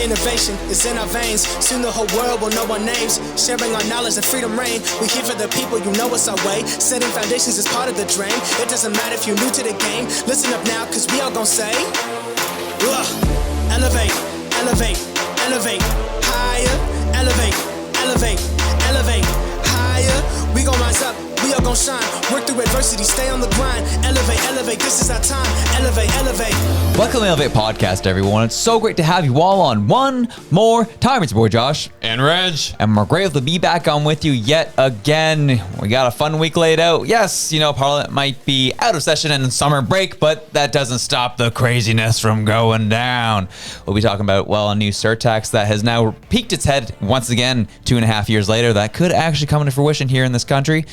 Innovation is in our veins. Soon the whole world will know our names. Sharing our knowledge and freedom reign. We here for the people, you know it's our way. Setting foundations is part of the dream. It doesn't matter if you're new to the game. Listen up now, cause we all gon' say, elevate, elevate, elevate, higher, elevate, elevate, elevate, higher. We gon' rise up, we all gon' shine. Work through adversity, stay on the grind. Elevate, elevate, this is our time. Elevate, elevate. Welcome to the Elevate Podcast, everyone. It's so great to have you all on one more time. It's your boy Josh. And Reg. And we're grateful to be back on with you yet again. We got a fun week laid out. Yes, you know, Parliament might be out of session and summer break, but that doesn't stop the craziness from going down. We'll be talking about, well, a new surtax that has now peaked its head once again 2.5 years later. That could actually come into fruition here in this country.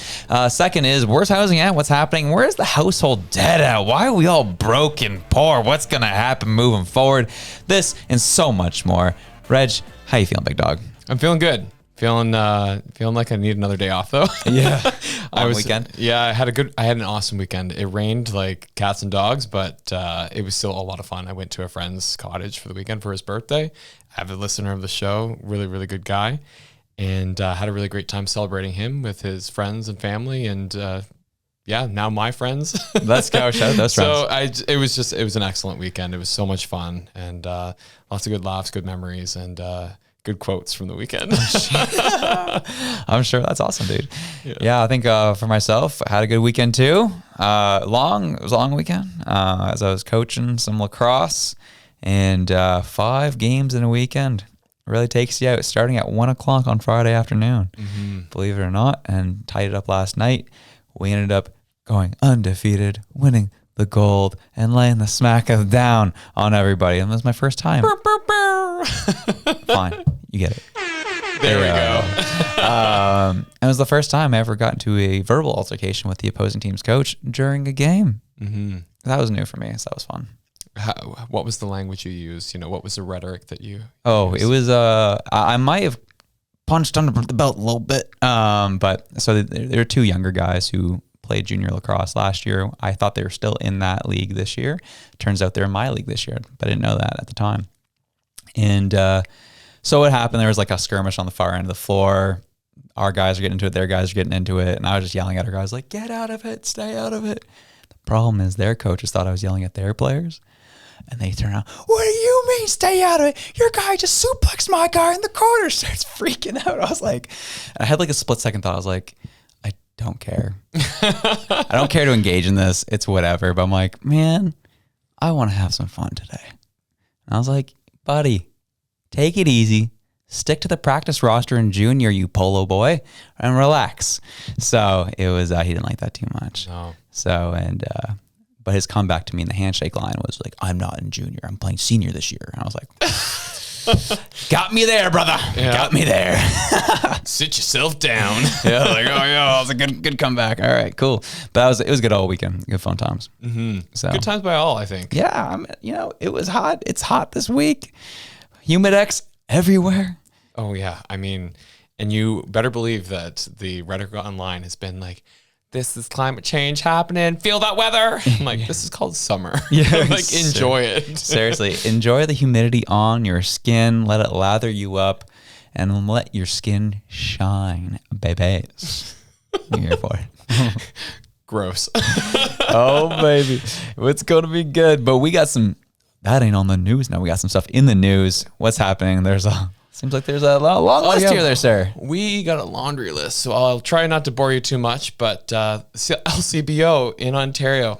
Second is, where's housing at? What's happening? Where's the household debt at? Why are we all broke and poor? What's going to happen moving forward? This and so much more. Reg, how you feeling, big dog? I'm feeling good. Feeling like I need another day off though. Yeah. Weekend. Yeah, I had an awesome weekend. It rained like cats and dogs, but it was still a lot of fun. I went to a friend's cottage for the weekend for his birthday. Avid listener of the show, really, really good guy. And had a really great time celebrating him with his friends and family, and now my friends. Let's go, shout out those friends. So it was an excellent weekend. It was so much fun, and lots of good laughs, good memories, and good quotes from the weekend. I'm sure that's awesome, dude. Yeah, I think for myself, I had a good weekend too. It was a long weekend as I was coaching some lacrosse, and 5 games in a weekend. Really takes you out, starting at 1 o'clock on Friday afternoon, believe it or not, and tied it up last night. We ended up going undefeated, winning the gold, and laying the smack of down on everybody. And that was my first time. Fine, you get it. There we go. It was the first time I ever got into a verbal altercation with the opposing team's coach during a game. That was new for me, so that was fun. What was the language you used? You know, what was the rhetoric that you used? It was, I might have punched under the belt a little bit. But so there were 2 younger guys who played junior lacrosse last year. I thought they were still in that league this year. Turns out they're in my league this year, but I didn't know that at the time. And so what happened, there was like a skirmish on the far end of the floor. Our guys are getting into it, their guys are getting into it. And I was just yelling at our guys like, get out of it, stay out of it. The problem is their coaches thought I was yelling at their players. And they turn around, what do you mean stay out of it? Your guy just suplexed my guy in the corner. Starts freaking out. I was like, I had like a split second thought. I was like, I don't care. I don't care to engage in this. It's whatever. But I'm like, man, I want to have some fun today. And I was like, buddy, take it easy. Stick to the practice roster in junior, you polo boy, and relax. So it was, he didn't like that too much. No. So, but his comeback to me in the handshake line was like, I'm not in junior. I'm playing senior this year. And I was like, got me there, brother. Yeah. Got me there. Sit yourself down. Yeah, like, oh, yeah, that was a good comeback. All right, cool. But it was good all weekend. Good fun times. So good times by all, I think. Yeah, it was hot. It's hot this week. Humidex everywhere. Oh, yeah. I mean, and you better believe that the rhetoric online has been like, this is climate change happening. Feel that weather. I'm like, this is called summer. Yeah, like, enjoy it. Seriously, enjoy the humidity on your skin. Let it lather you up and let your skin shine, babies. You're here for it. Gross. Oh, baby. It's going to be good. But we got that ain't on the news now. We got some stuff in the news. What's happening? Seems like there's a long list here there, sir. We got a laundry list, so I'll try not to bore you too much, but LCBO in Ontario,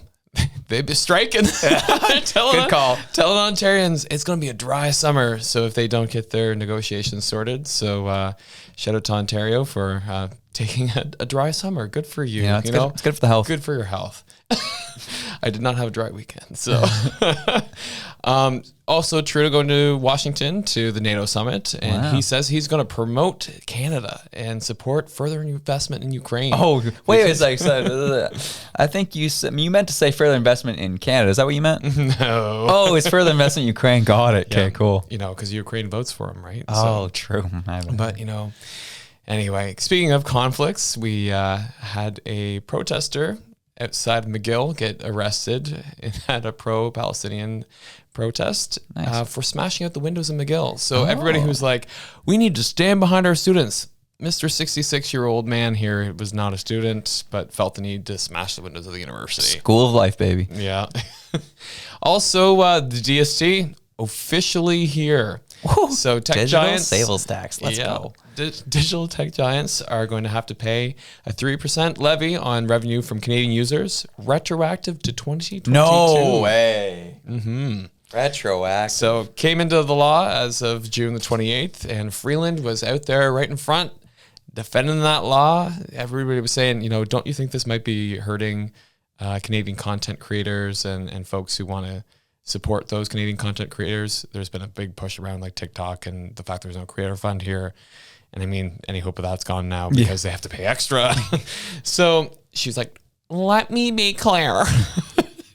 they've been striking. Good call. Telling Ontarians it's going to be a dry summer, so if they don't get their negotiations sorted. So shout out to Ontario for taking a dry summer. Good for you. Yeah, it's good for the health. Good for your health. I did not have a dry weekend, so... Also, Trudeau going to Washington to the NATO summit, and he says he's going to promote Canada and support further investment in Ukraine. Oh, wait a second. I think you meant to say further investment in Canada. Is that what you meant? No. Oh, it's further investment in Ukraine. Got it. Okay, cool. Because Ukraine votes for him, right? Oh, true. But, anyway, speaking of conflicts, we had a protester outside of McGill get arrested at a pro-Palestinian protest for smashing out the windows in McGill. So everybody who's like, we need to stand behind our students. Mr. 66-year-old man here was not a student, but felt the need to smash the windows of the university. School of life, baby. Yeah. Also, the DST officially here. Woo. So tech Digital giants, sales tax. Let's go. Digital tech giants are going to have to pay a 3% levy on revenue from Canadian users, retroactive to 2022. No way. Mm-hmm. Retroactive. So came into the law as of June the 28th, and Freeland was out there right in front defending that law. Everybody was saying, don't you think this might be hurting Canadian content creators and folks who want to support those Canadian content creators? There's been a big push around like TikTok and the fact there's no creator fund here. And I mean, any hope of that's gone now because they have to pay extra. So she's like, let me be clear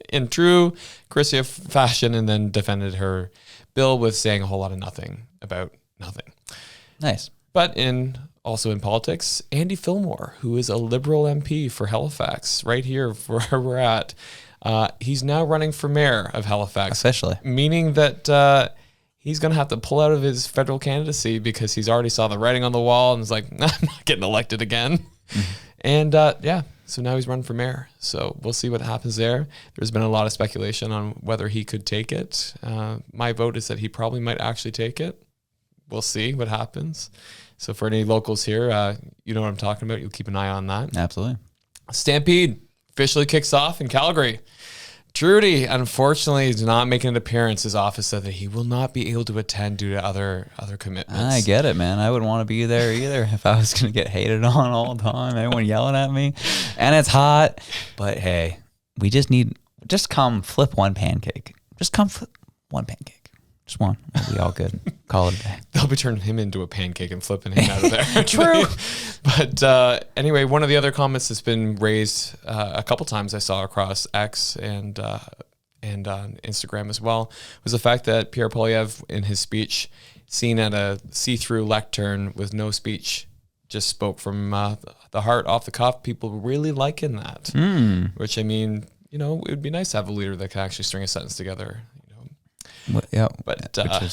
in true Christia fashion, and then defended her bill with saying a whole lot of nothing about nothing. Nice. But also in politics, Andy Fillmore, who is a Liberal MP for Halifax, right here where we're at, he's now running for mayor of Halifax. Officially. Meaning that he's going to have to pull out of his federal candidacy because he's already saw the writing on the wall and is like, I'm not getting elected again. Mm-hmm. And so now he's running for mayor. So we'll see what happens there. There's been a lot of speculation on whether he could take it. My vote is that he probably might actually take it. We'll see what happens. So for any locals here, you know what I'm talking about. You'll keep an eye on that. Absolutely. Stampede officially kicks off in Calgary. Trudy, unfortunately, is not making an appearance. His office said that he will not be able to attend due to other commitments. I get it, man. I wouldn't want to be there either if I was going to get hated on all the time. Everyone yelling at me. And it's hot. But hey, we just come flip one pancake. Just come flip one pancake. Just one. We'll be all good. Call it a day. They'll be turning him into a pancake and flipping him out of there. True. But anyway, one of the other comments that's been raised a couple times I saw across X and on Instagram as well was the fact that Pierre Poilievre in his speech, seen at a see-through lectern with no speech, just spoke from the heart, off the cuff. People really liking that. Which, I mean, it would be nice to have a leader that can actually string a sentence together. Well, yeah, but that was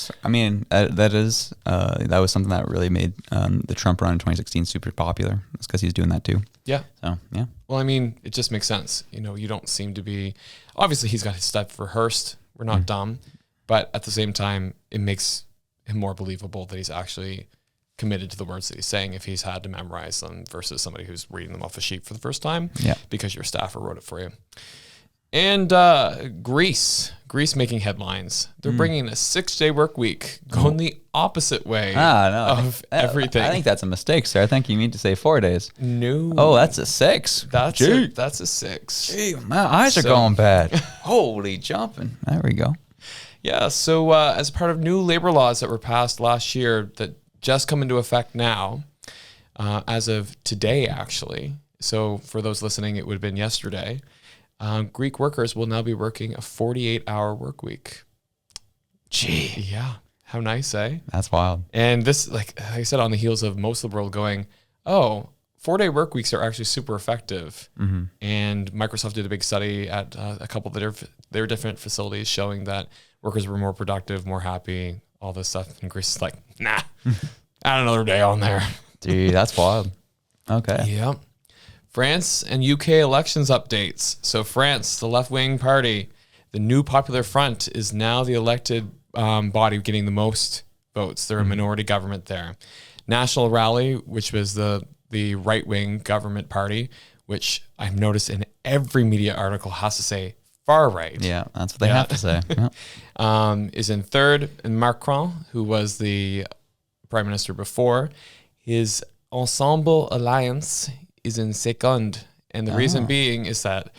something that really made the Trump run in 2016 super popular. It's because he's doing that too. Yeah. So yeah. Well, I mean, it just makes sense. You don't seem to be. Obviously, he's got his stuff rehearsed. We're not dumb, but at the same time, it makes him more believable that he's actually committed to the words that he's saying if he's had to memorize them versus somebody who's reading them off a sheet for the first time. Yeah. Because your staffer wrote it for you. And Greece making headlines. They're bringing a 6-day work week, going the opposite way of everything. I think that's a mistake, sir. I think you mean to say 4 days. No. Oh, that's a 6. That's a 6. Gee, my eyes are going bad. Holy jumping. There we go. Yeah, so as part of new labor laws that were passed last year that just come into effect now, as of today, actually. So for those listening, it would have been yesterday. Greek workers will now be working a 48-hour work week. Gee. Yeah. How nice, eh? That's wild. And this, like I said, on the heels of most of the world going, 4-day work weeks are actually super effective. Mm-hmm. And Microsoft did a big study at a couple of their different facilities showing that workers were more productive, more happy, all this stuff. And Greece is like, nah, add another day on there. Dude, that's wild. Okay. Yeah. France and UK elections updates. So France, the left-wing party, the new Popular Front is now the elected body getting the most votes. They're a minority government there. National Rally, which was the right-wing government party, which I've noticed in every media article has to say far right. Yeah, that's what they have to say. Yeah. Is in third. And Macron, who was the prime minister before, his Ensemble Alliance is in second. And the reason being is that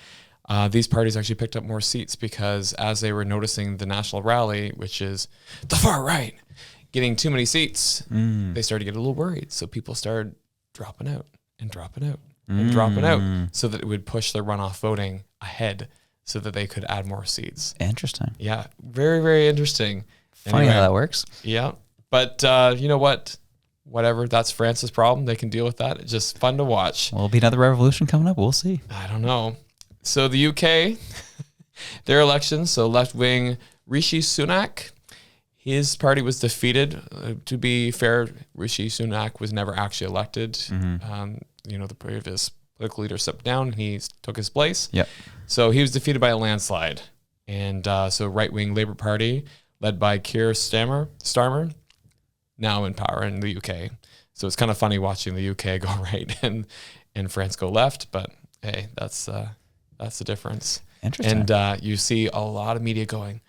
these parties actually picked up more seats because as they were noticing the National Rally, which is the far right, getting too many seats, they started to get a little worried. So people started dropping out and dropping out and dropping out so that it would push their runoff voting ahead so that they could add more seats. Interesting. Yeah. Very, very interesting. Funny how that works. Yeah. But you know what? Whatever, that's France's problem. They can deal with that. It's just fun to watch. Will be another revolution coming up? We'll see. I don't know. So the UK, their election, so left-wing Rishi Sunak, his party was defeated. To be fair, Rishi Sunak was never actually elected. The previous political leader stepped down. He took his place. Yep. So he was defeated by a landslide. And so right-wing Labour Party, led by Keir Starmer, now in power in the UK. So it's kind of funny watching the UK go right and France go left. But hey, that's the difference. Interesting. And you see a lot of media going,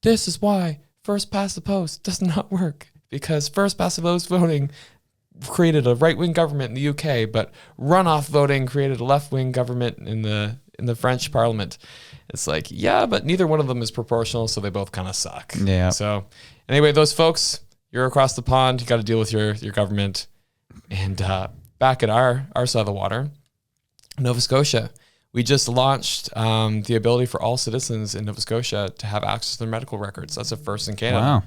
this is why first past the post does not work, because first past the post voting created a right-wing government in the UK, but runoff voting created a left-wing government in the French Parliament. It's like, yeah, but neither one of them is proportional, so they both kind of suck. Yeah. So anyway, those folks, you're across the pond. You got to deal with your government. And back at our side of the water, Nova Scotia, we just launched the ability for all citizens in Nova Scotia to have access to their medical records. That's a first in Canada. Wow.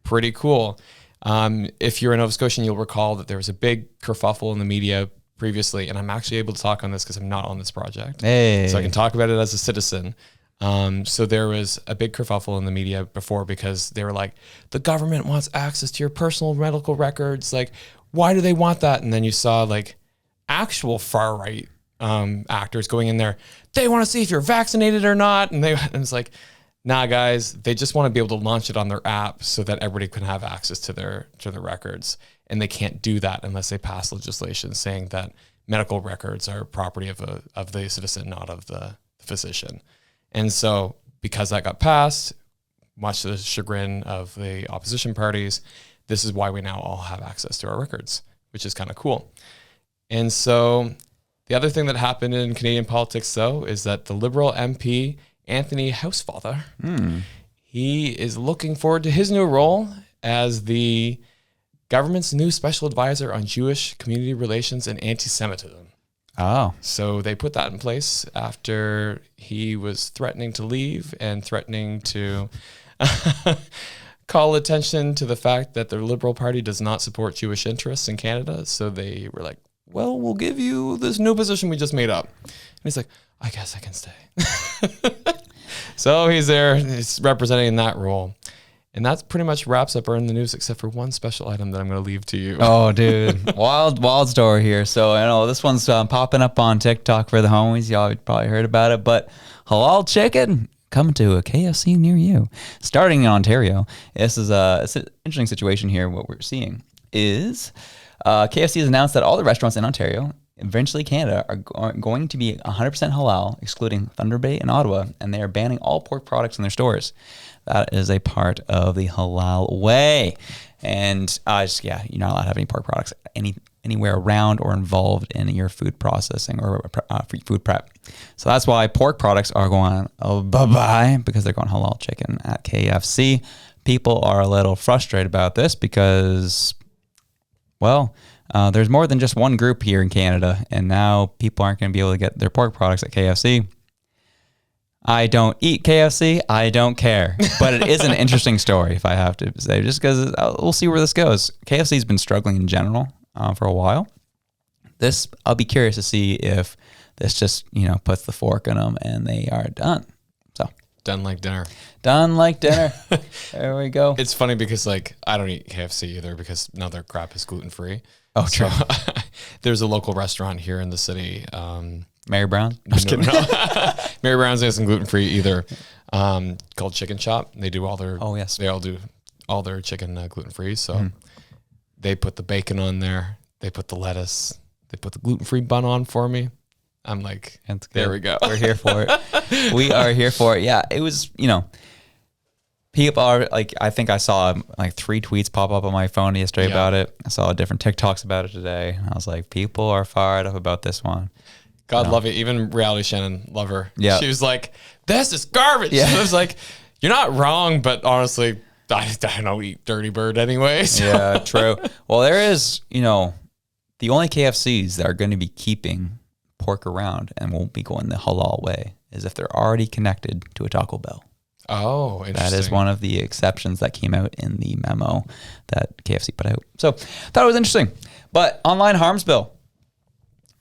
Pretty cool. If you're a Nova Scotian, you'll recall that there was a big kerfuffle in the media previously, and I'm actually able to talk on this because I'm not on this project. Hey. So I can talk about it as a citizen. So there was a big kerfuffle in the media before because they were like, the government wants access to your personal medical records. Like, why do they want that? And then you saw like actual far right actors going in there. They want to see if you're vaccinated or not. And it's like, nah, guys, they just want to be able to launch it on their app so that everybody can have access to their records. And they can't do that unless they pass legislation saying that medical records are property of the citizen, not of the physician. And so because that got passed, much to the chagrin of the opposition parties, this is why we now all have access to our records, which is kind of cool. And so the other thing that happened in Canadian politics, though, is that the Liberal MP, Anthony Housefather, he is looking forward to his new role as the government's new special advisor on Jewish community relations and anti-Semitism. Oh. So they put that in place after he was threatening to leave and threatening to call attention to the fact that the Liberal Party does not support Jewish interests in Canada. So they were like, well, we'll give you this new position we just made up. And he's like, I guess I can stay. So he's there. He's representing in that role. And that pretty much wraps up our in the news, except for one special item that I'm going to leave to you. Oh, dude. wild story here. So I know this one's popping up on TikTok for the homies. Y'all probably heard about it, but halal chicken coming to a KFC near you. Starting in Ontario, it's an interesting situation here. What we're seeing is KFC has announced that all the restaurants in Ontario, eventually Canada, are going to be 100% halal, excluding Thunder Bay and Ottawa, and they are banning all pork products in their stores. That is a part of the halal way. And you're not allowed to have any pork products anywhere around or involved in your food processing or food prep. So that's why pork products are going bye-bye, because they're going halal chicken at KFC. People are a little frustrated about this because, there's more than just one group here in Canada, and now people aren't going to be able to get their pork products at KFC. I don't eat KFC. I don't care. But it is an interesting story, if I have to say, just because we'll see where this goes. KFC's been struggling in general for a while. I'll be curious to see if this just, puts the fork in them and they are done. So Done like dinner. Done like dinner. There we go. It's funny because I don't eat KFC either because none of their crap is gluten-free. Oh, true. So, there's a local restaurant here in the city. Mary Brown? Just kidding. No. Mary Brown's isn't gluten-free either. Called Chicken Shop. They do all their. Oh, yes. They all do all their chicken gluten-free. So they put the bacon on there. They put the lettuce. They put the gluten-free bun on for me. I'm like, there we go. We're here for it. We are here for it. Yeah, it was, people are I think I saw 3 tweets pop up on my phone yesterday about it. I saw different TikToks about it today. I was like, people are fired up about this one. God love it. Even Reality Shannon, love her. Yeah. She was like, this is garbage. Yeah. I was like, you're not wrong, but honestly, I don't eat Dirty Bird anyway. So. Yeah, true. Well, there is, the only KFCs that are going to be keeping pork around and won't be going the halal way is if they're already connected to a Taco Bell. Oh, interesting. That is one of the exceptions that came out in the memo that KFC put out. So thought it was interesting. But online harms bill.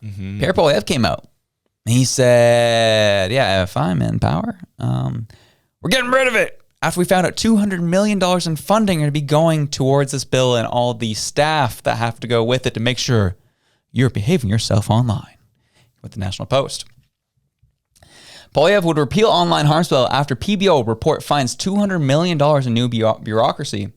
Pierre Poilievre came out He said, yeah, if I'm in power, we're getting rid of it. After we found out $200 million in funding are going to be going towards this bill and all the staff that have to go with it to make sure you're behaving yourself online, with the National Post. Poilievre would repeal online harms bill after PBO report finds $200 million in new bureaucracy.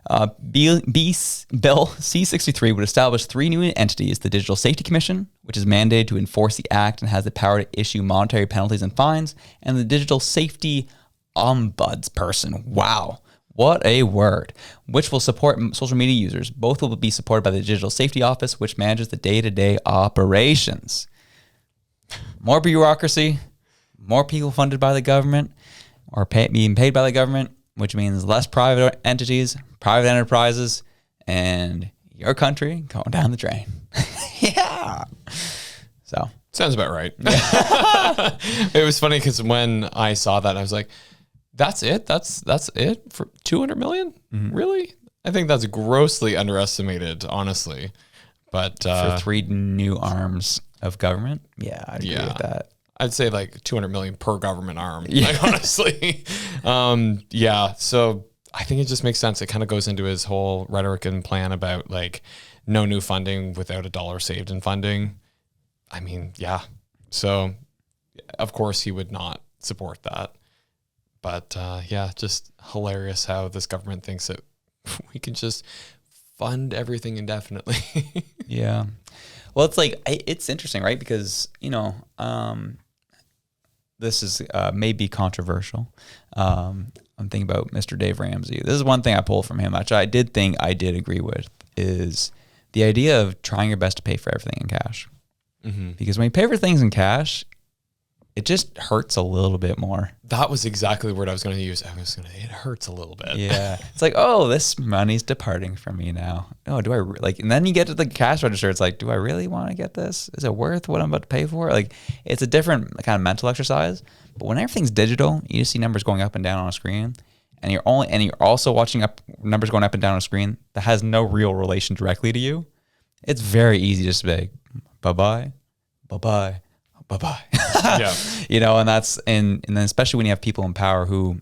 Bill C-63 would establish 3 new entities: the Digital Safety Commission, which is mandated to enforce the act and has the power to issue monetary penalties and fines, and the Digital Safety Ombudsperson. Wow, what a word. Which will support social media users. Both will be supported by the Digital Safety Office, which manages the day-to-day operations. More bureaucracy, more people funded by the government or being paid by the government, which means less private entities, private enterprises, and your country going down the drain. Yeah. So sounds about right. It was funny because when I saw that, I was like, that's it? That's it for 200 million? Mm-hmm. Really? I think that's grossly underestimated, honestly. But for 3 new arms of government, yeah, I agree with that. I'd say like 200 million per government arm, like, honestly. Yeah. So I think it just makes sense. It kind of goes into his whole rhetoric and plan about like no new funding without $1 saved in funding. I mean, yeah. So of course he would not support that. But yeah, just hilarious how this government thinks that we can just fund everything indefinitely. Yeah. Well, it's like, it's interesting, right? Because, this is maybe controversial. I'm thinking about Mr. Dave Ramsey. This is one thing I pulled from him, which I did agree with, is the idea of trying your best to pay for everything in cash. Mm-hmm. Because when you pay for things in cash, it just hurts a little bit more. That was exactly the word I was going to use. It hurts a little bit. Yeah. It's like, oh, this money's departing from me now. Oh, do I like, and then you get to the cash register. It's like, do I really want to get this? Is it worth what I'm about to pay for? Like, it's a different kind of mental exercise. But when everything's digital, you just see numbers going up and down on a screen, and you're also watching numbers going up and down on a screen that has no real relation directly to you. It's very easy just to be like, bye-bye, bye-bye, bye-bye. Yeah. And that's, and then especially when you have people in power who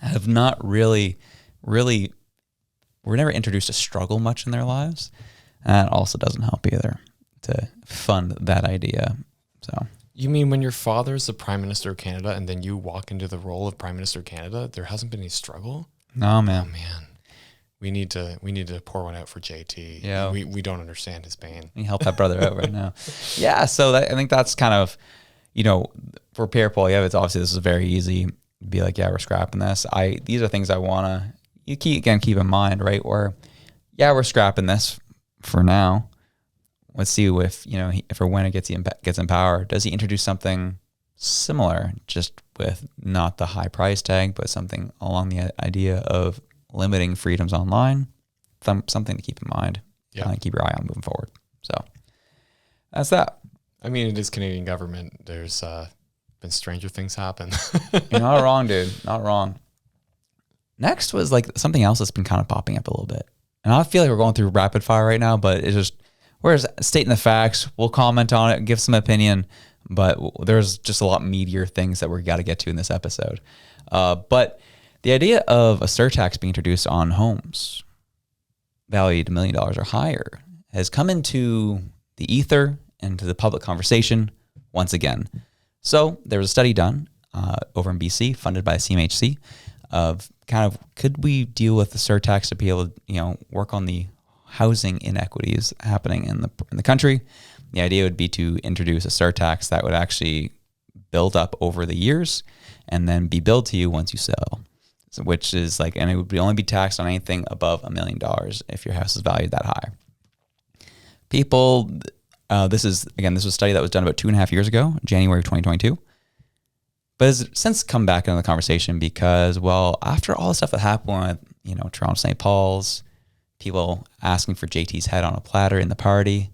have not really were never introduced to struggle much in their lives. That also doesn't help either to fund that idea. So you mean when your father's the Prime Minister of Canada and then you walk into the role of Prime Minister of Canada, there hasn't been any struggle? No, man. Oh, man. We need to pour one out for JT. Yeah. We don't understand his pain. You help that brother out right now. Yeah. So I think that's kind of, for Pierre Poilievre, it's obviously, this is very easy to be like, yeah, we're scrapping this. These are things I want to, keep in mind, right? Or, yeah, we're scrapping this for now. Let's see if or when it gets in power, does he introduce something similar, just with not the high price tag, but something along the idea of limiting freedoms online? Something to keep in mind. Yeah. Keep your eye on moving forward. So that's that. I mean, it is Canadian government. There's been stranger things happen. You're not wrong, dude. Not wrong. Next was like something else that's been kind of popping up a little bit. And I feel like we're going through rapid fire right now, but it's just, we're just stating the facts. We'll comment on it, give some opinion, but there's just a lot meatier things that we got to get to in this episode. But the idea of a surtax being introduced on homes valued $1 million or higher has come into the ether and to the public conversation once again. So there was a study done over in BC, funded by CMHC, of kind of, could we deal with the surtax to be able to, work on the housing inequities happening in the country. The idea would be to introduce a surtax that would actually build up over the years and then be billed to you once you sell. So, which is like, and it would only be taxed on anything above $1 million if your house is valued that high. People, this was a study that was done about 2.5 years ago, January of 2022. But has since come back into the conversation because, well, after all the stuff that happened with, Toronto St. Paul's, people asking for JT's head on a platter in the party,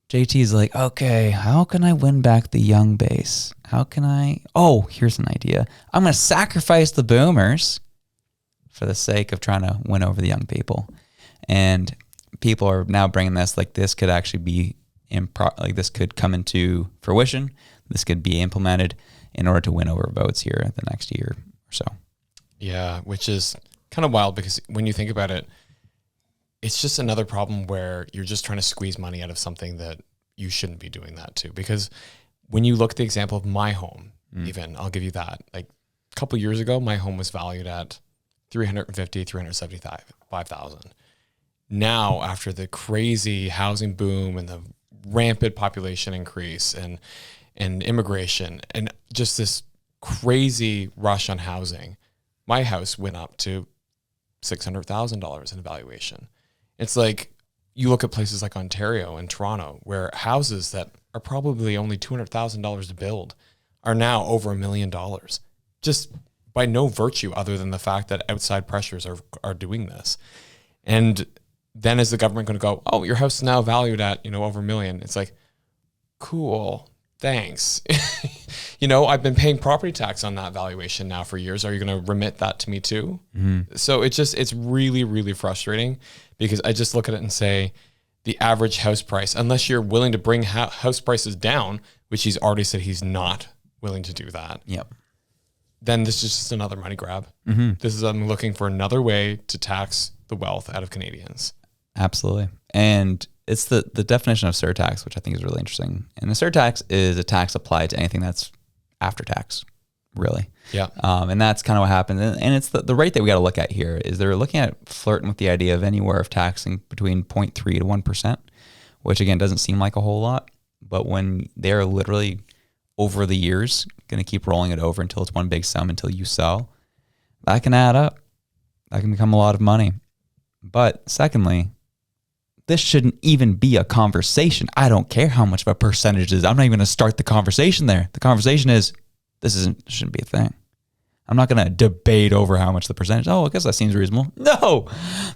JT's like, okay, how can I win back the young base? Here's an idea. I'm going to sacrifice the boomers for the sake of trying to win over the young people. And people are now bringing this, like, this could actually be this could come into fruition. This could be implemented in order to win over votes here the next year or so. Yeah, which is kind of wild because when you think about it, it's just another problem where you're just trying to squeeze money out of something that you shouldn't be doing that to. Because when you look at the example of my home, even, I'll give you that. Like a couple years ago, my home was valued at $375,000. Now, after the crazy housing boom and the rampant population increase and immigration and just this crazy rush on housing, my house went up to $600,000 in valuation. It's like you look at places like Ontario and Toronto, where houses that are probably only $200,000 to build are now over $1 million, just by no virtue other than the fact that outside pressures are doing this. And then is the government going to go, oh, your house is now valued at, over $1 million? It's like, cool, thanks. I've been paying property tax on that valuation now for years. Are you going to remit that to me too? Mm-hmm. So it's really, really frustrating because I just look at it and say the average house price, unless you're willing to bring house prices down, which he's already said he's not willing to do that. Yep. Then this is just another money grab. Mm-hmm. This is I'm looking for another way to tax the wealth out of Canadians. Absolutely. And it's the definition of surtax, which I think is really interesting. And a surtax is a tax applied to anything that's after tax, really. Yeah. And that's kind of what happens. And it's the rate that we got to look at here is they're looking at flirting with the idea of anywhere of taxing between 0.3 to 1%, which again doesn't seem like a whole lot. But when they're literally over the years going to keep rolling it over until it's one big sum until you sell, that can add up. That can become a lot of money. But secondly, this shouldn't even be a conversation. I don't care how much of a percentage it is. I'm not even going to start the conversation there. The conversation is, shouldn't be a thing. I'm not going to debate over how much the percentage. Oh, I guess that seems reasonable. No,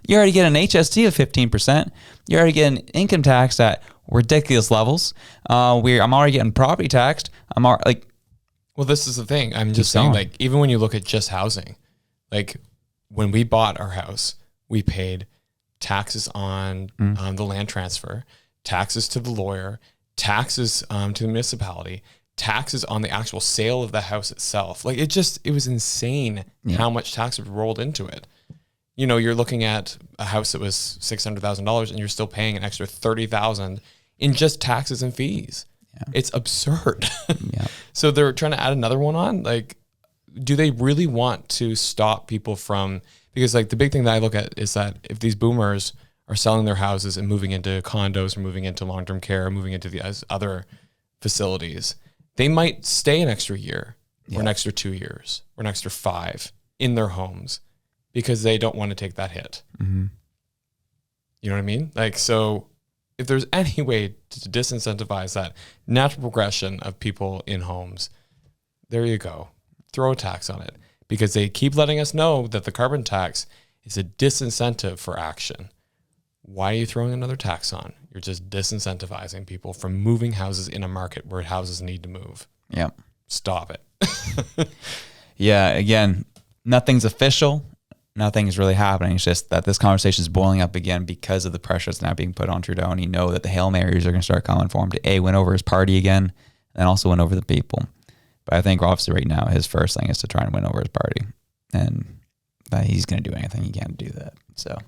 you already get an HST of 15%. You already get an income tax at ridiculous levels. I'm already getting property taxed. Well, this is the thing. I'm just saying, like, even when you look at just housing, like when we bought our house, we paid taxes on the land transfer, taxes to the lawyer, taxes to the municipality, taxes on the actual sale of the house itself. Like it was insane how much tax rolled into it. You're looking at a house that was $600,000 and you're still paying an extra $30,000 in just taxes and fees. Yeah. It's absurd. Yeah. So they're trying to add another one on. Like, do they really want to stop people from? Because like the big thing that I look at is that if these boomers are selling their houses and moving into condos or moving into long-term care, or moving into the other facilities, they might stay an extra year or an extra 2 years or an extra 5 in their homes because they don't want to take that hit. Mm-hmm. You know what I mean? Like, so if there's any way to disincentivize that natural progression of people in homes, there you go. Throw a tax on it. Because they keep letting us know that the carbon tax is a disincentive for action. Why are you throwing another tax on? You're just disincentivizing people from moving houses in a market where houses need to move. Yeah. Stop it. Yeah, again, nothing's official. Nothing's really happening. It's just that this conversation is boiling up again because of the pressure that's now being put on Trudeau. And you know that the Hail Marys are going to start coming for him to win over his party again and also win over the people. But I think obviously right now his first thing is to try and win over his party, and that he's going to do anything he can to do that. So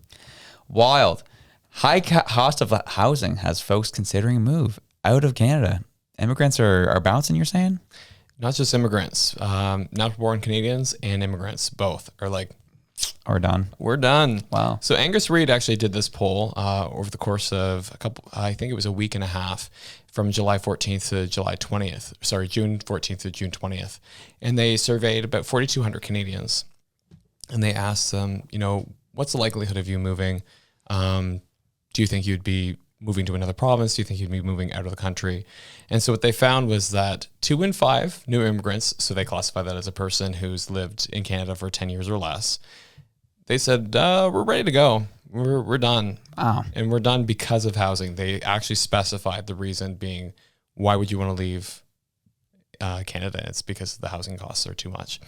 wild. High cost of housing has folks considering a move out of Canada. Immigrants are bouncing, you're saying? Not just immigrants. Natural born Canadians and immigrants both are like, we're done. We're done. Wow. So Angus Reid actually did this poll over the course of I think it was a week and a half, from July 14th to July 20th. Sorry, June 14th to June 20th. And they surveyed about 4,200 Canadians. And they asked them, what's the likelihood of you moving? Do you think you'd be moving to another province? Do you think you'd be moving out of the country? And so what they found was that 2 in 5 new immigrants, so they classify that as a person who's lived in Canada for 10 years or less, they said, we're ready to go. We're done. Wow. And we're done because of housing. They actually specified the reason being, why would you want to leave Canada? It's because the housing costs are too much.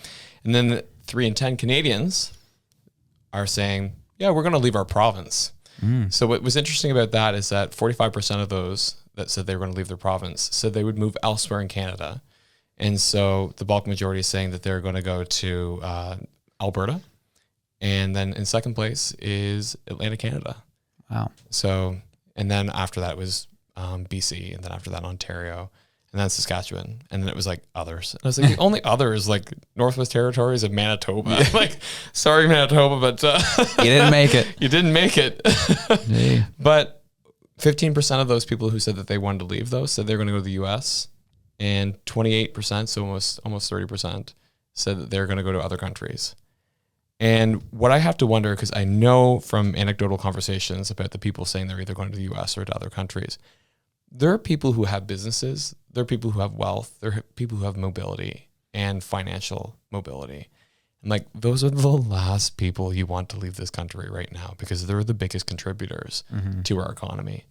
And then the 3 in 10 Canadians are saying, yeah, we're going to leave our province. So what was interesting about that is that 45% of those that said they were going to leave their province said they would move elsewhere in Canada. And so the bulk majority is saying that they're going to go to Alberta. And then in second place is Atlantic Canada. Wow. So, and then after that was BC, and then after that Ontario, and then Saskatchewan, and then it was like others. And I was like, the only others like Northwest Territories of Manitoba. Yeah. Like, sorry Manitoba, but you didn't make it. You didn't make it. Yeah. But 15% of those people who said that they wanted to leave, though, said they're going to go to the U.S., and 28%, so almost 30%, said that they're going to go to other countries. And what I have to wonder, because I know from anecdotal conversations about the people saying they're either going to the U.S. or to other countries, there are people who have businesses, there are people who have wealth, there are people who have mobility and financial mobility. And like, those are the last people you want to leave this country right now, because they're the biggest contributors to our economy.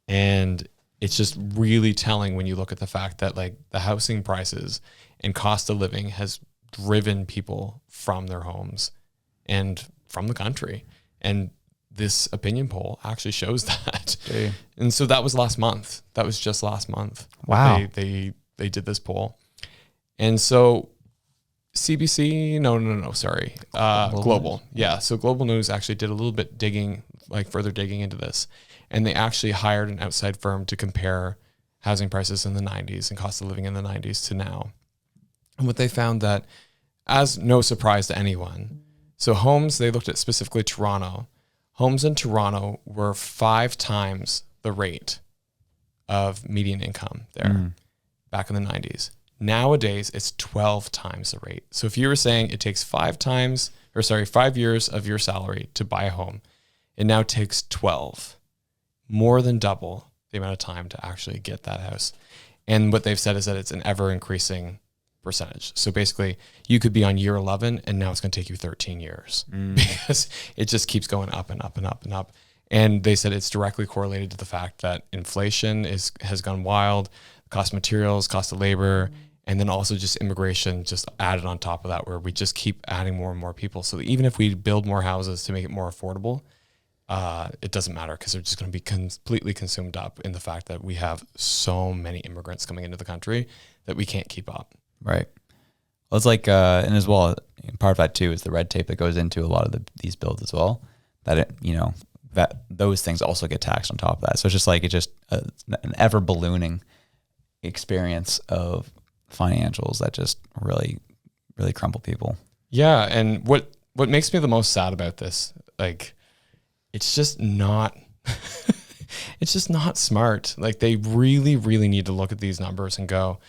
And it's just really telling when you look at the fact that like the housing prices and cost of living has driven people from their homes and from the country. And this opinion poll actually shows that. Gee. And so that was last month. That was just last month. Wow. They did this poll. And so CBC, sorry. Global. Yeah. So Global News actually did a little bit digging, like further digging into this. And they actually hired an outside firm to compare housing prices in the 90s and cost of living in the 90s to now. And what they found that, as no surprise to anyone, so homes, they looked at specifically Toronto. Homes in Toronto were 5 times the rate of median income there back in the 90s. Nowadays, it's 12 times the rate. So if you were saying it takes 5 years of your salary to buy a home, it now takes 12, more than double the amount of time to actually get that house. And what they've said is that it's an ever increasing percentage. So basically you could be on year 11 and now it's going to take you 13 years because it just keeps going up and up and up and up. And they said it's directly correlated to the fact that inflation has gone wild, cost of materials, cost of labor, and then also just immigration just added on top of that, where we just keep adding more and more people. So even if we build more houses to make it more affordable, it doesn't matter, because they're just going to be completely consumed up in the fact that we have so many immigrants coming into the country that we can't keep up. Right. Well, it's like, and as well, part of that too is the red tape that goes into a lot of these bills as well. That it, that those things also get taxed on top of that. So it's just like an ever ballooning experience of financials that just really, really crumple people. Yeah, and what makes me the most sad about this, like, it's just not, it's just not smart. Like, they really, really need to look at these numbers and go,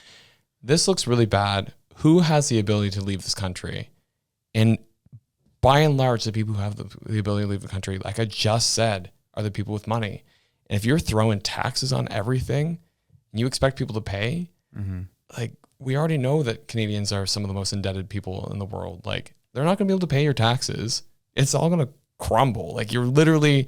this looks really bad. Who has the ability to leave this country? And by and large, the people who have the ability to leave the country, like I just said, are the people with money. And if you're throwing taxes on everything and you expect people to pay, like, we already know that Canadians are some of the most indebted people in the world. Like, they're not going to be able to pay your taxes. It's all going to crumble. Like, you're literally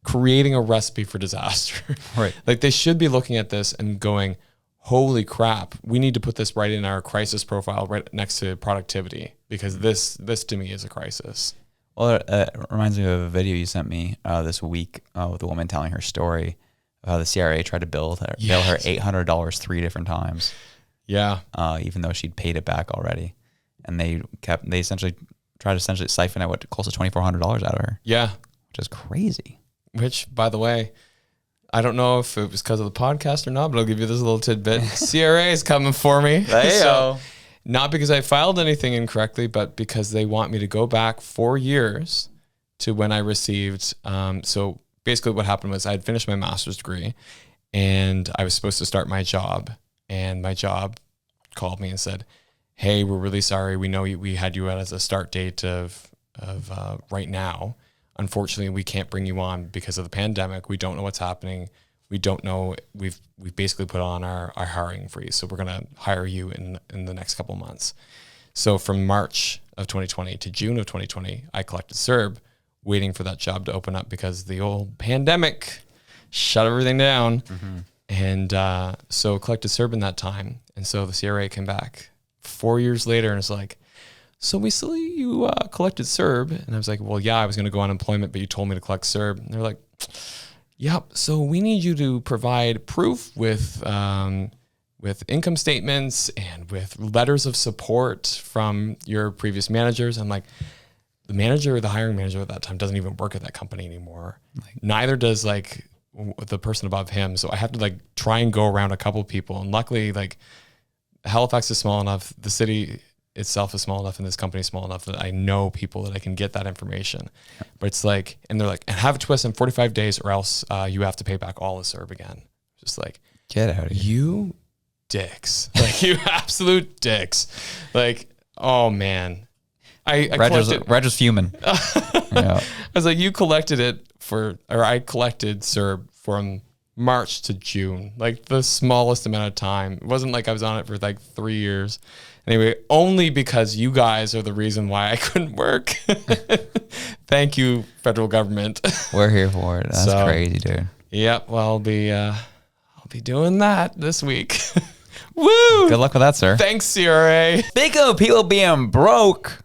creating a recipe for disaster. Right. Like, they should be looking at this and going, holy crap, we need to put this right in our crisis profile right next to productivity, because this to me is a crisis. Well, it reminds me of a video you sent me this week with a woman telling her story of how the CRA tried to bill her $800 3 different times. Yeah. Even though she'd paid it back already. And they essentially tried to siphon out close to $2,400 out of her. Yeah. Which is crazy. Which, by the way, I don't know if it was because of the podcast or not, but I'll give you this little tidbit. CRA is coming for me. So, not because I filed anything incorrectly, but because they want me to go back 4 years to when I received. So basically what happened was I had finished my master's degree and I was supposed to start my job. And my job called me and said, hey, we're really sorry. We know we had you as a start date of right now. Unfortunately, we can't bring you on because of the pandemic. We don't know what's happening. We don't know. We've basically put on our hiring freeze. So we're going to hire you in the next couple of months. So from March of 2020 to June of 2020, I collected CERB, waiting for that job to open up because the old pandemic shut everything down. And so collected CERB in that time. And so the CRA came back 4 years later and it's like, so we saw you collected CERB. And I was like, well, yeah, I was going to go on unemployment, but you told me to collect CERB. And they're like, Yep. So we need you to provide proof with income statements and with letters of support from your previous managers. I'm like, the hiring manager at that time doesn't even work at that company anymore. Neither does like the person above him. So I have to like try and go around a couple people. And luckily, like Halifax is small enough. The city itself is small enough, and this company is small enough that I know people that I can get that information. But it's like, and they're like, and have it to us in 45 days or else you have to pay back all the CERB again. Just like, Get out of here. you dicks, like you absolute dicks. Like, oh man. I Reg was fuming. Yeah. I was like, you collected I collected CERB from March to June, like the smallest amount of time. It wasn't like I was on it for like 3 years. Anyway, only because you guys are the reason why I couldn't work. Thank you, federal government. We're here for it. That's crazy, dude. Yep. Well, I'll be doing that this week. Woo! Good luck with that, sir. Thanks, CRA. Speaking of people being broke,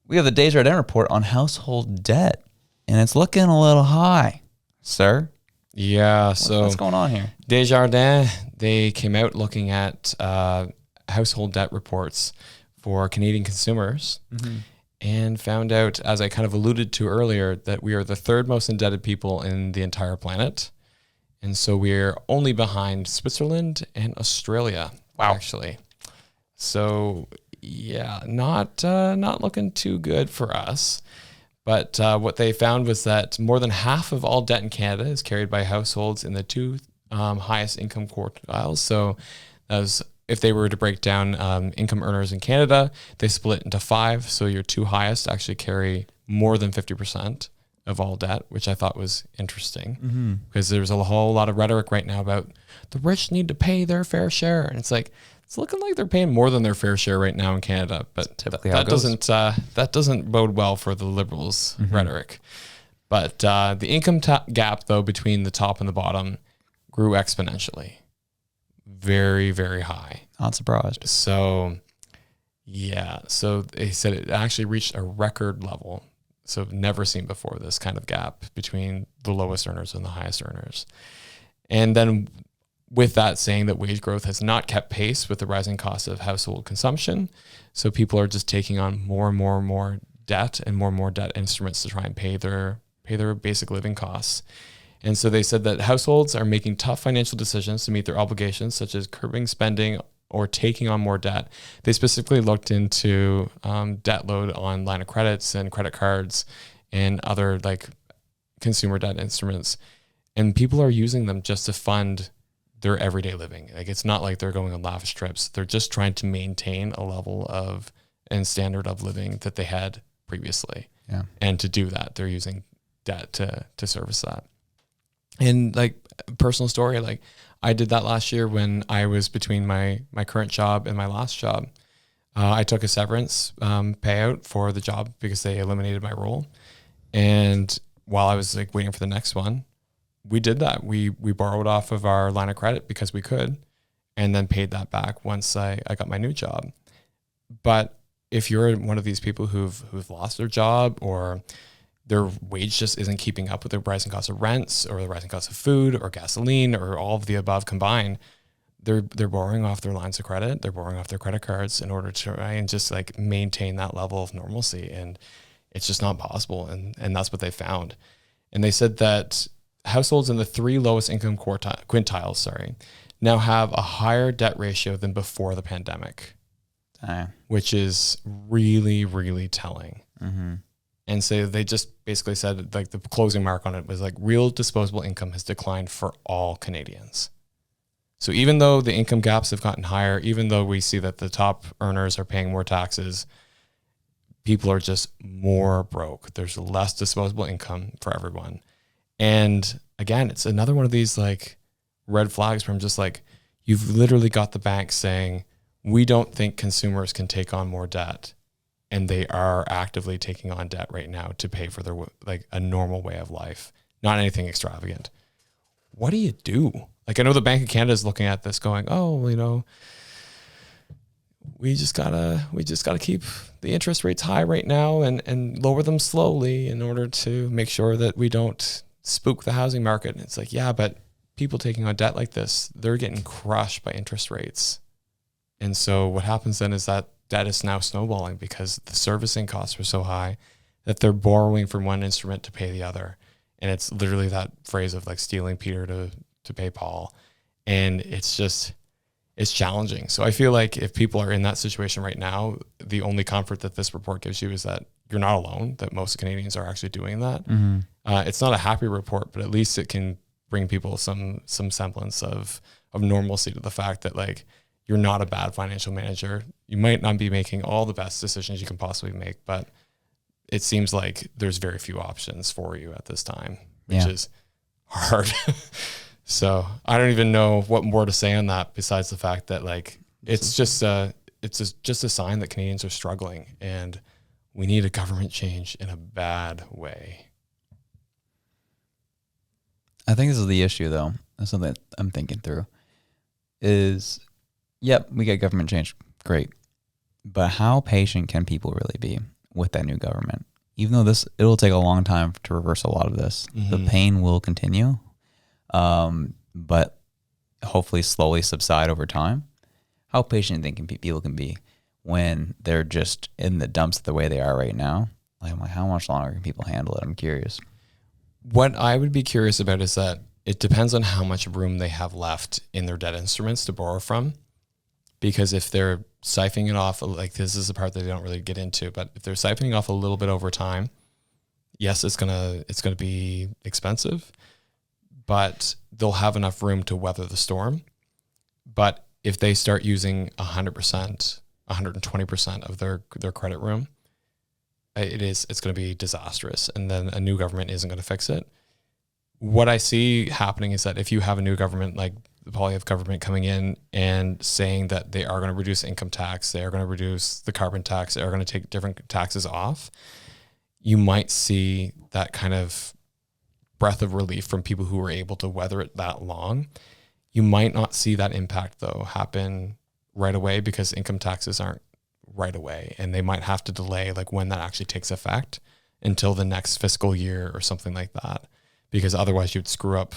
we have the Desjardins report on household debt, and it's looking a little high, sir. Yeah. So What's going on here? Desjardins, they came out looking at household debt reports for Canadian consumers and found out, as I kind of alluded to earlier, that we are the third most indebted people in the entire planet. And so we're only behind Switzerland and Australia, actually. So yeah, not looking too good for us. But what they found was that more than half of all debt in Canada is carried by households in the two highest income quartiles. So as if they were to break down income earners in Canada, they split into 5. So your 2 highest actually carry more than 50% of all debt, which I thought was interesting because there's a whole lot of rhetoric right now about the rich need to pay their fair share. And it's like, it's looking like they're paying more than their fair share right now in Canada, but that doesn't bode well for the Liberals' rhetoric. But the income gap, though, between the top and the bottom grew exponentially, very, very high. Not surprised. So, yeah. So they said it actually reached a record level. So never seen before, this kind of gap between the lowest earners and the highest earners. And then with that, saying that wage growth has not kept pace with the rising cost of household consumption. So people are just taking on more and more and more debt and more debt instruments to try and pay their basic living costs. And so they said that households are making tough financial decisions to meet their obligations, such as curbing spending or taking on more debt. They specifically looked into debt load on line of credits and credit cards and other like consumer debt instruments. And people are using them just to fund their everyday living. Like, it's not like they're going on lavish trips. They're just trying to maintain a level of and standard of living that they had previously. Yeah. And to do that, they're using debt to service that. And like, personal story, like I did that last year when I was between my current job and my last job. I took a severance payout for the job because they eliminated my role. And while I was like waiting for the next one, we did that. We borrowed off of our line of credit because we could, and then paid that back once I got my new job. But if you're one of these people who've lost their job, or their wage just isn't keeping up with the rising cost of rents or the rising cost of food or gasoline or all of the above combined, they're borrowing off their lines of credit. They're borrowing off their credit cards in order to try and just like maintain that level of normalcy. And it's just not possible. And that's what they found. And they said that households in the 3 lowest income quintiles, now have a higher debt ratio than before the pandemic, which is really, really telling. Mm-hmm. And so they just basically said, like, the closing mark on it was like, real disposable income has declined for all Canadians. So even though the income gaps have gotten higher, even though we see that the top earners are paying more taxes, people are just more broke. There's less disposable income for everyone. And again, it's another one of these like red flags from just like, you've literally got the bank saying, we don't think consumers can take on more debt. And they are actively taking on debt right now to pay for their like a normal way of life, not anything extravagant. What do you do? Like, I know the Bank of Canada is looking at this going, oh, you know, we just gotta keep the interest rates high right now and lower them slowly in order to make sure that we don't spook the housing market. And it's like, yeah, but people taking on debt like this, they're getting crushed by interest rates. And so what happens then is that debt is now snowballing because the servicing costs are so high that they're borrowing from one instrument to pay the other. And it's literally that phrase of like stealing Peter to pay Paul. And it's challenging. So I feel like if people are in that situation right now, the only comfort that this report gives you is that you're not alone, that most Canadians are actually doing that. Mm-hmm. It's not a happy report, but at least it can bring people some semblance of normalcy to the fact that like, you're not a bad financial manager. You might not be making all the best decisions you can possibly make, but it seems like there's very few options for you at this time, which is hard. So I don't even know what more to say on that besides the fact that like it's just a sign that Canadians are struggling and we need a government change in a bad way. I think this is the issue, though. That's something that I'm thinking through. Is yep, we get government change, great, but how patient can people really be with that new government? Even though it'll take a long time to reverse a lot of this, the pain will continue, but hopefully slowly subside over time. How patient do you think people can be when they're just in the dumps the way they are right now? Like, I'm like, how much longer can people handle it? I'm curious. What I would be curious about is that it depends on how much room they have left in their debt instruments to borrow from. Because if they're siphoning it off, like this is the part that they don't really get into, but if they're siphoning off a little bit over time, yes, it's gonna be expensive, but they'll have enough room to weather the storm. But if they start using 100%, 120% of their credit room, it's going to be disastrous, and then a new government isn't going to fix it. What I see happening is that if you have a new government, like the Poilievre government coming in and saying that they are going to reduce income tax, they are going to reduce the carbon tax, they are going to take different taxes off, you might see that kind of breath of relief from people who were able to weather it that long. You might not see that impact, though, happen right away because income taxes aren't right away, and they might have to delay like when that actually takes effect until the next fiscal year or something like that, because otherwise you'd screw up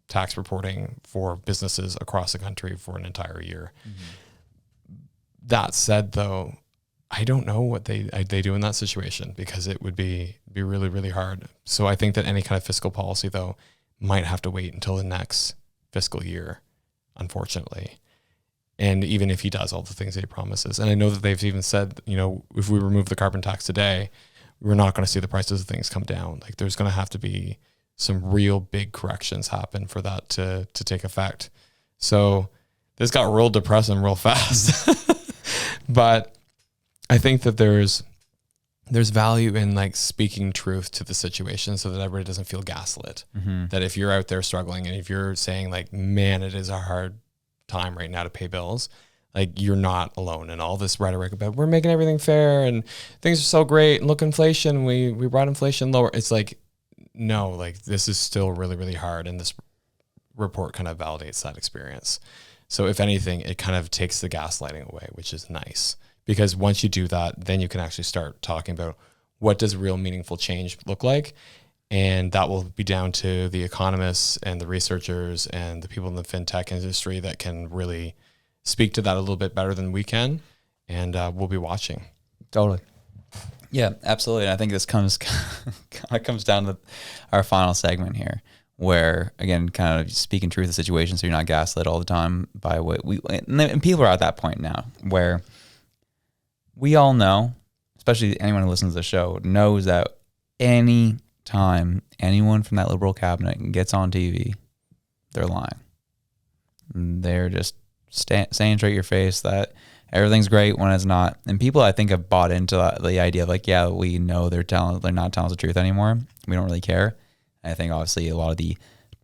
tax reporting for businesses across the country for an entire year. Mm-hmm. That said, though, I don't know what they do in that situation because it would be really, really hard. So I think that any kind of fiscal policy, though, might have to wait until the next fiscal year, unfortunately. And even if he does all the things that he promises. And I know that they've even said, if we remove the carbon tax today, we're not going to see the prices of things come down. Like there's going to have to be some real big corrections happen for that to take effect. So this got real depressing real fast. But I think that there's value in like speaking truth to the situation so that everybody doesn't feel gaslit. Mm-hmm. That if you're out there struggling and if you're saying like, man, it is a hard time right now to pay bills, like you're not alone in all this rhetoric about we're making everything fair and things are so great and look, inflation, we brought inflation lower. It's like, no, like this is still really, really hard. And this report kind of validates that experience. So if anything, it kind of takes the gaslighting away, which is nice, because once you do that, then you can actually start talking about what does real meaningful change look like. And that will be down to the economists and the researchers and the people in the fintech industry that can really speak to that a little bit better than we can. And we'll be watching. Totally. Yeah, absolutely. And I think this comes down to our final segment here, where, again, kind of speaking truth to the situation so you're not gaslit all the time by what and people are at that point now where we all know, especially anyone who listens to the show, knows that any time anyone from that Liberal cabinet gets on TV, they're lying. They're just saying straight to your face that everything's great when it's not. And people, I think, have bought into the idea of like, yeah, we know they're not telling us the truth anymore. We don't really care. And I think obviously a lot of the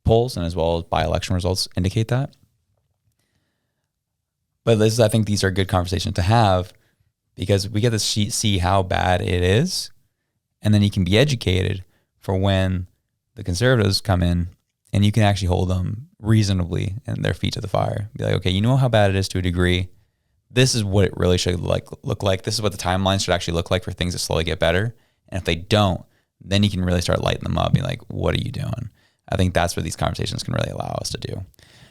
polls and as well as by-election results indicate that. But I think these are good conversations to have because we get to see how bad it is, and then you can be educated for when the Conservatives come in and you can actually hold them reasonably and their feet to the fire. Be like, okay, you know how bad it is to a degree. This is what it really should look like. This is what the timeline should actually look like for things to slowly get better. And if they don't, then you can really start lighting them up. Be like, what are you doing? I think that's what these conversations can really allow us to do.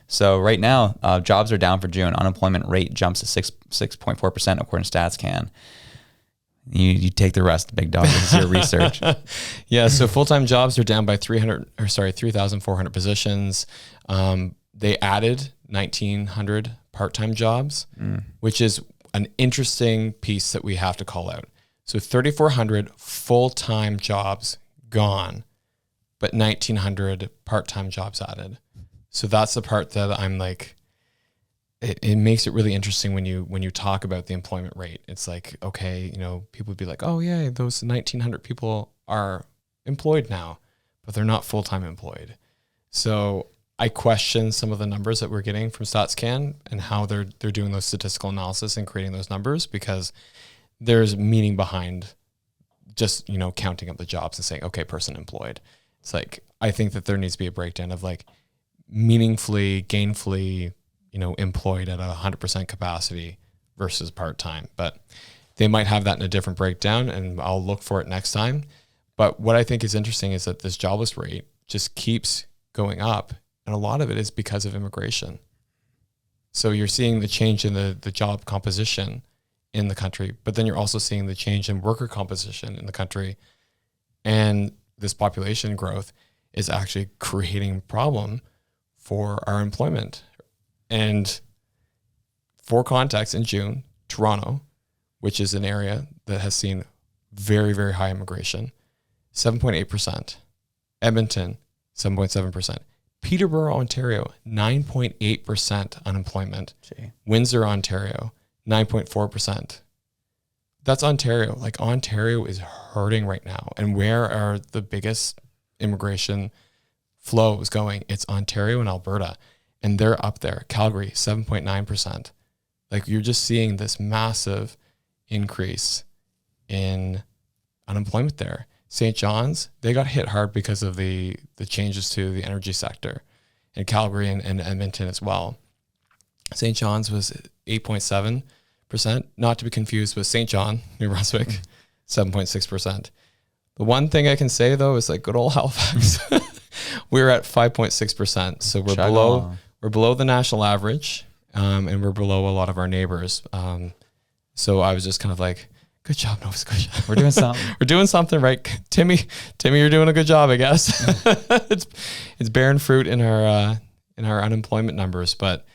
So right now, jobs are down for June. Unemployment rate jumps to 6.4% according to StatsCan. You take the rest, big dog. This is your research. Yeah. So full-time jobs are down by 3,400 positions. They added 1,900 part-time jobs, which is an interesting piece that we have to call out. So 3,400 full-time jobs gone, but 1,900 part-time jobs added. So that's the part that I'm like, it makes it really interesting when you talk about the employment rate. It's like, okay, people would be like, oh yeah, those 1,900 people are employed now, but they're not full-time employed. So I question some of the numbers that we're getting from StatsCan and how they're doing those statistical analysis and creating those numbers, because there's meaning behind just, counting up the jobs and saying, okay, person employed. It's like, I think that there needs to be a breakdown of like meaningfully, gainfully, employed at 100% capacity versus part-time. But they might have that in a different breakdown, and I'll look for it next time. But what I think is interesting is that this jobless rate just keeps going up. And a lot of it is because of immigration. So you're seeing the change in the job composition in the country, but then you're also seeing the change in worker composition in the country. And this population growth is actually creating a problem for our employment. And for context, in June, Toronto, which is an area that has seen very, very high immigration, 7.8%. Edmonton, 7.7%. Peterborough, Ontario, 9.8% unemployment. Gee. Windsor, Ontario, 9.4%. That's Ontario. Like, Ontario is hurting right now. And where are the biggest immigration flows going? It's Ontario and Alberta. And they're up there. Calgary, 7.9%. Like, you're just seeing this massive increase in unemployment there. St. John's, they got hit hard because of the changes to the energy sector, and Calgary and Edmonton as well. St. John's was 8.7%, not to be confused with St. John, New Brunswick, 7.6%. The one thing I can say though is like good old Halifax, we're at 5.6%. So we're below the national average, and we're below a lot of our neighbors. So I was just kind of like, good job, Nova Scotia. We're doing something. We're doing something right. Timmy, you're doing a good job, I guess. It's bearing fruit in our unemployment numbers. But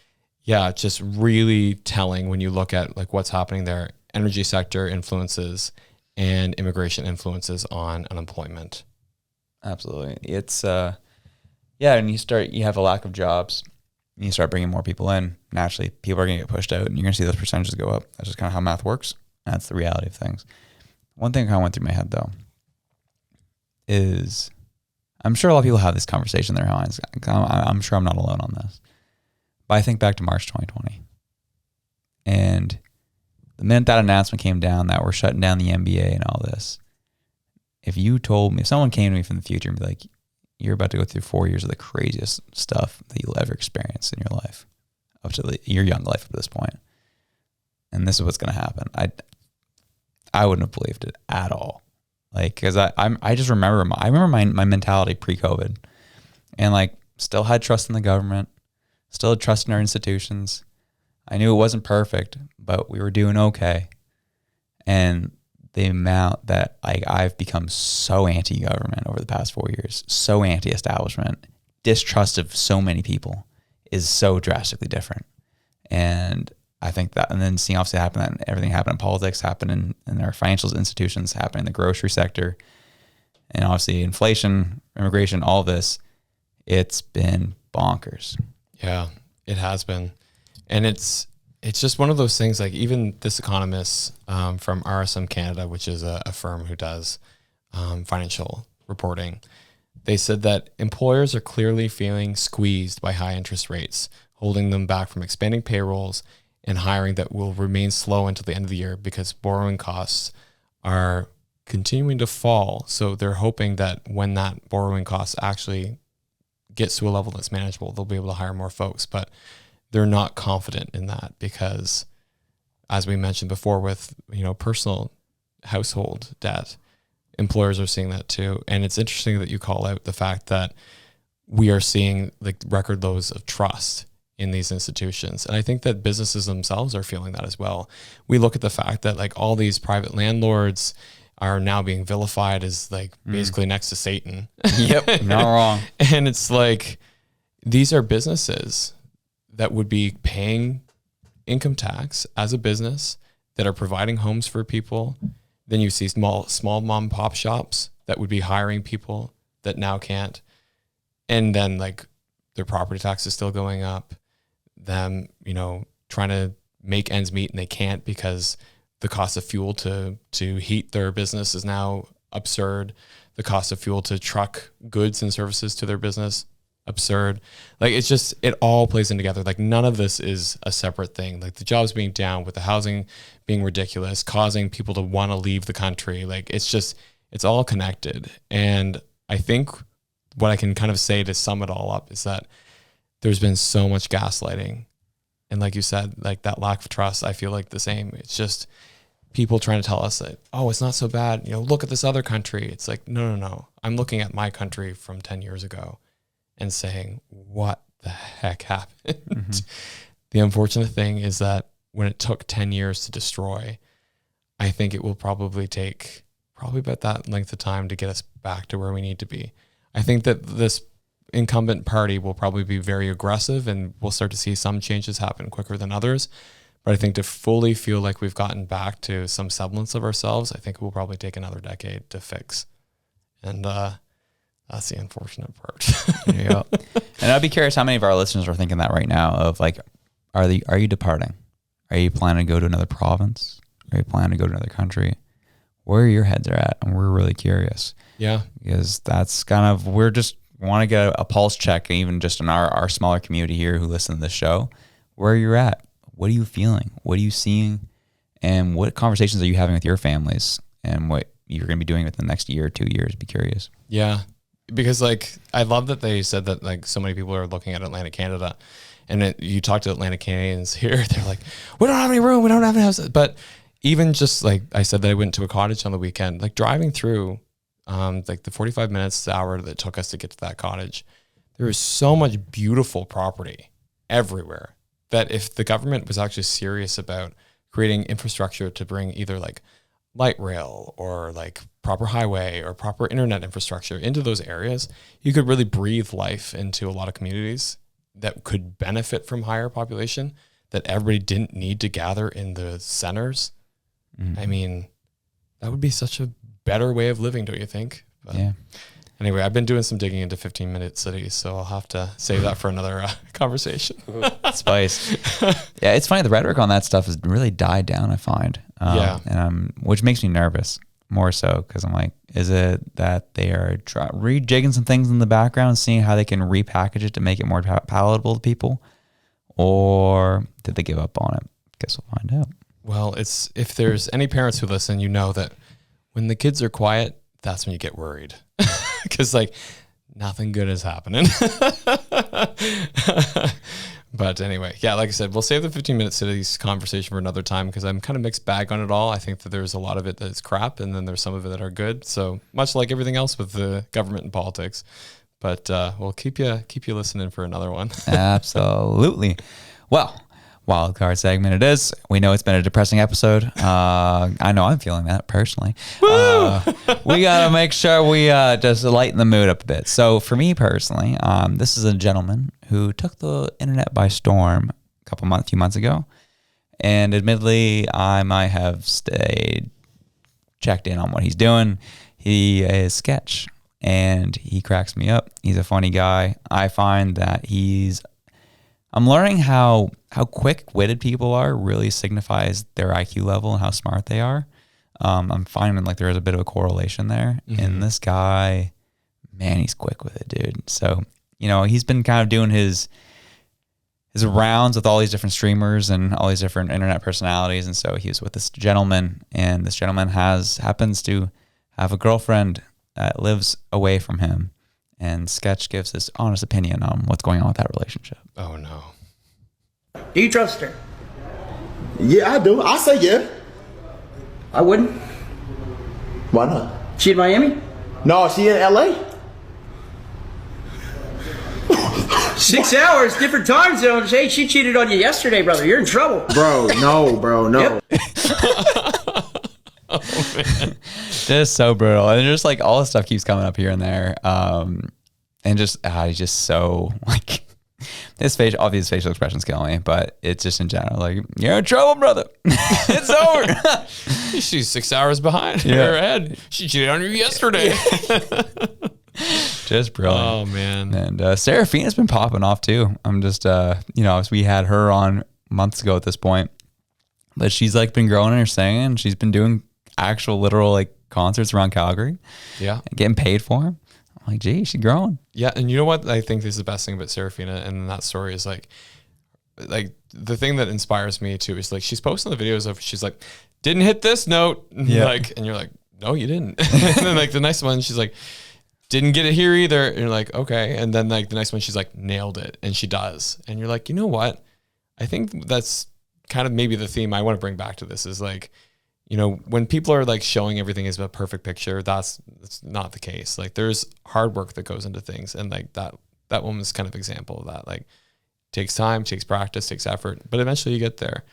yeah, just really telling when you look at like what's happening there. Energy sector influences and immigration influences on unemployment. Absolutely. It's and you have a lack of jobs, and you start bringing more people in. Naturally, people are going to get pushed out, and you're going to see those percentages go up. That's just kind of how math works. That's the reality of things. One thing that kind of went through my head though is, I'm sure a lot of people have this conversation in their minds. I'm sure I'm not alone on this. But I think back to March 2020, and the minute that announcement came down that we're shutting down the NBA and all this, if someone came to me from the future and be like, you're about to go through 4 years of the craziest stuff that you'll ever experience in your life, up to your young life up to this point, and this is what's going to happen, I wouldn't have believed it at all. Like, because I just remember my mentality pre-COVID, and like still had trust in the government, still had trust in our institutions. I knew it wasn't perfect, but we were doing okay. And the amount that I've become so anti-government over the past 4 years, so anti-establishment, distrust of so many people is so drastically different. And I think that, and then seeing obviously happen, everything happen in politics, happen in our financial institutions, happen in the grocery sector, and obviously inflation, immigration, all this, it's been bonkers. Yeah, it has been. And it's just one of those things, like even this economist from RSM Canada, which is a firm who does financial reporting, they said that employers are clearly feeling squeezed by high interest rates, holding them back from expanding payrolls and hiring that will remain slow until the end of the year because borrowing costs are continuing to fall. So they're hoping that when that borrowing cost actually gets to a level that's manageable, they'll be able to hire more folks. But they're not confident in that because, as we mentioned before, with personal household debt, employers are seeing that too. And it's interesting that you call out the fact that we are seeing like record lows of trust in these institutions. And I think that businesses themselves are feeling that as well. We look at the fact that like all these private landlords are now being vilified as like basically next to Satan. Yep, not wrong. And it's like, these are businesses that would be paying income tax as a business, that are providing homes for people. Then you see small mom and pop shops that would be hiring people that now can't. And then like their property tax is still going up, them, you know, trying to make ends meet and they can't because the cost of fuel to heat their business is now absurd. The cost of fuel to truck goods and services to their business, absurd. Like it's just, it all plays in together. Like none of this is a separate thing. Like the jobs being down, with the housing being ridiculous, causing people to want to leave the country. Like it's just, it's all connected. And I think what I can kind of say to sum it all up is that there's been so much gaslighting. And like you said, like that lack of trust, I feel like the same. It's just people trying to tell us that, oh, it's not so bad. You know, look at this other country. It's like, no. I'm looking at my country from 10 years ago and saying, what the heck happened? Mm-hmm. The unfortunate thing is that when it took 10 years to destroy, I think it will probably take about that length of time to get us back to where we need to be. I think that this incumbent party will probably be very aggressive and we'll start to see some changes happen quicker than others. But I think to fully feel like we've gotten back to some semblance of ourselves, I think it will probably take another decade to fix. And that's the unfortunate part. There you go. And I'd be curious how many of our listeners are thinking that right now of like, are you departing? Are you planning to go to another province? Are you planning to go to another country? Where your heads are at? And we're really curious. Yeah. Because that's kind of, we're just want to get a pulse check, even just in our smaller community here who listen to this show, where you're at. What are you feeling? What are you seeing? And what conversations are you having with your families? And what you're going to be doing within the next year or 2 years? Be curious. Yeah. Because like, I love that they said that like so many people are looking at Atlantic Canada, and you talk to Atlantic Canadians here, they're like, we don't have any room. We don't have any houses. But even just like I said that I went to a cottage on the weekend, like driving through like the 45 minutes, the hour that it took us to get to that cottage, there is so much beautiful property everywhere that if the government was actually serious about creating infrastructure to bring either like light rail or like proper highway or proper internet infrastructure into those areas, you could really breathe life into a lot of communities that could benefit from higher population, that everybody didn't need to gather in the centers. Mm-hmm. I mean, that would be such a better way of living, don't you think? But yeah. Anyway, I've been doing some digging into 15-minute cities, so I'll have to save that for another conversation. Spice. Yeah, it's funny. The rhetoric on that stuff has really died down, I find. Yeah. And which makes me nervous more so because I'm like, is it that they are rejigging some things in the background, seeing how they can repackage it to make it more palatable to people? Or did they give up on it? Guess we'll find out. Well, it's if there's any parents who listen, you know that when the kids are quiet, that's when you get worried. Because like nothing good is happening. But anyway, yeah, like I said, we'll save the 15-minute cities conversation for another time because I'm kind of mixed bag on it all. I think that there's a lot of it that's crap and then there's some of it that are good. So much like everything else with the government and politics. But we'll keep you listening for another one. Absolutely. Well, wild card segment it is. We know it's been a depressing episode. I know I'm feeling that personally. We got to make sure we just lighten the mood up a bit. So for me personally, this is a gentleman who took the internet by storm a few months ago. And admittedly, I might have checked in on what he's doing. He is Sketch and he cracks me up. He's a funny guy. I find that I'm learning how quick-witted people are really signifies their IQ level and how smart they are. I'm finding like there is a bit of a correlation there. Mm-hmm. And this guy, man, he's quick with it, dude. So, you know, he's been kind of doing his rounds with all these different streamers and all these different internet personalities. And so he was with this gentleman, and this gentleman happens to have a girlfriend that lives away from him. And Sketch gives his honest opinion on what's going on with that relationship. Oh, no. Do you trust her? Yeah, I do. I say yeah. I wouldn't. Why not? She in Miami? No, she in LA. 6 hours, different time zones. Hey, she cheated on you yesterday, brother. You're in trouble. Bro, no. Yep. Oh, man. Just so brutal. And just like all the stuff keeps coming up here and there. And just, he's just so like, his facial expressions kill me, but it's just in general, like, you're in trouble, brother. It's over. She's 6 hours behind her ahead. She cheated on you yesterday. Just brilliant. Oh, man. And Serafina's been popping off too. I'm just, we had her on months ago at this point, but she's like been growing in her singing. She's been doing actual literal like concerts around Calgary. Yeah. Getting paid for them. I'm like, gee, she's growing. Yeah. And you know what? I think this is the best thing about Serafina and that story is like the thing that inspires me too is like, she's posting the videos of, she's like, didn't hit this note. Yeah. Like, and you're like, no, you didn't. And then like the next one, she's like, didn't get it here either. And you're like, okay. And then like the next one, she's like, nailed it. And she does. And you're like, you know what? I think that's kind of maybe the theme I want to bring back to this is like, you know, when people are like showing everything as a perfect picture, that's not the case. Like there's hard work that goes into things. And like that woman's kind of example of that. Like takes time, takes practice, takes effort, but eventually you get there.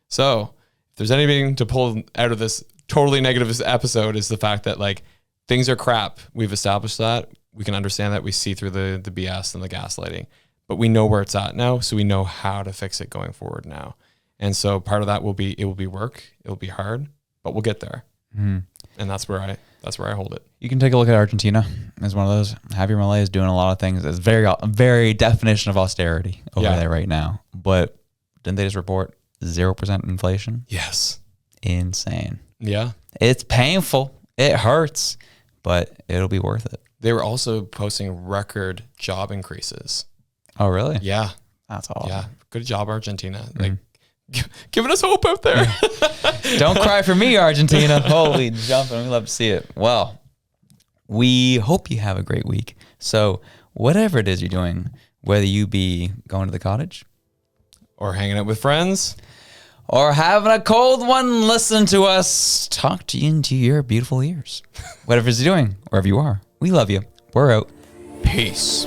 So if there's anything to pull out of this totally negative episode is the fact that like things are crap. We've established that. We can understand that. We see through the BS and the gaslighting, but we know where it's at now. So we know how to fix it going forward now. And so part of that will be work. It'll be hard, but we'll get there. Mm-hmm. And that's where I hold it. You can take a look at Argentina as one of those. Javier Milei is doing a lot of things. It's very definition of austerity over there right now. But didn't they just report 0% inflation? Yes. Insane. Yeah. It's painful. It hurts, but it'll be worth it. They were also posting record job increases. Oh, really? Yeah. That's awesome. Yeah. Good job, Argentina. Like giving us hope out there. Don't cry for me, Argentina. Holy jumping. We love to see it. Well, we hope you have a great week. So whatever it is you're doing, whether you be going to the cottage or hanging out with friends or having a cold one, listen to us talk to you into your beautiful ears. Whatever you're doing, wherever you are, we love you. We're out. Peace.